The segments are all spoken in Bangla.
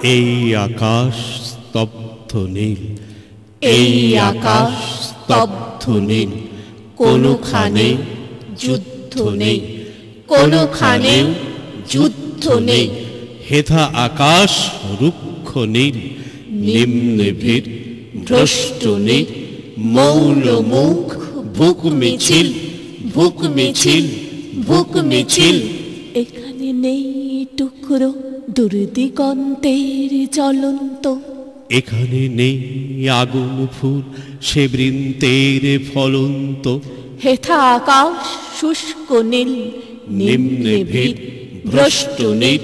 এই আকাশ স্তব্ধ নীল, এই আকাশ স্তব্ধ নীল, কোনখানে যুদ্ধ নেই, কোনখানে যুদ্ধ নেই। হেথা আকাশ রুক্ষ নীল, নিম্নভীর ভ্রষ্ট নীল, মৌন মুখ ভুক মিছিল, ভুক মিছিল, ভুক মিছিল। এখানে নেই টুকরো দুর্দিগন্তের জ্বলন্ত, এখানে নেই আগুন ফুল সে বৃন্তের ফলন্ত। হেথা আকাশ শুষ্ক নীল, নিম্নভীর ভ্রষ্ট নীল,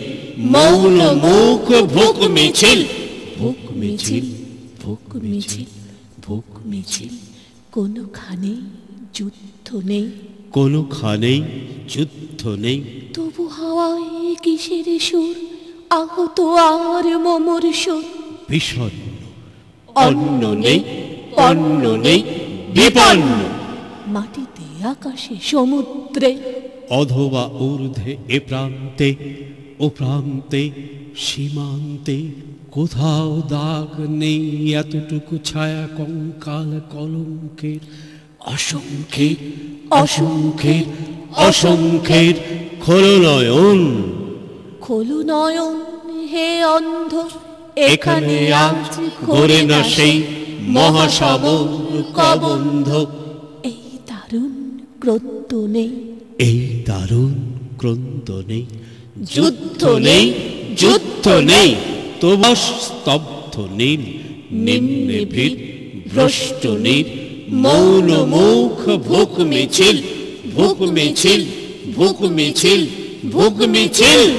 মৌন মুখ ভুক মিছিল, ভুক মিছিল, ভুক মিছিল, ভুক মিছিল। কোনখানে যুদ্ধ নেই, কোনখানেই যুদ্ধ নেই। তবু হাওয়ায় কিসের সুর, আহত আর মমর সুর। বিষণ্ণ অন্ন নেই, অন্ন নেই, বিপন্ন। মাটিতে আকাশে সমুদ্রে, অথবা ঊর্ধ্বে এ প্রান্তে ও প্রান্তে সীমান্তে কোথাও দাগ নেই এতটুকু ছায়া কঙ্কাল কলঙ্কের। অসংখ্যের অসংখ্যের অসংখ্যের খোলো নয়ন, খোলু নয়ন হে অন্ধ, এখানে আজ ঘোরে না সেই মহাসাগর কবন্ধ। এই দারুণ ক্রোধ নেই, এই দারুণ ক্রন্দ নেই, যুদ্ধ নেই, যুদ্ধ নেই। তবু স্তব্ধ নীল, নিম্নভীর ভ্রষ্ট নীল, মৌন মুখ ভুক মিছিল, ভুক মিছিল, ভুক মিছিল, ভুক মিছিল।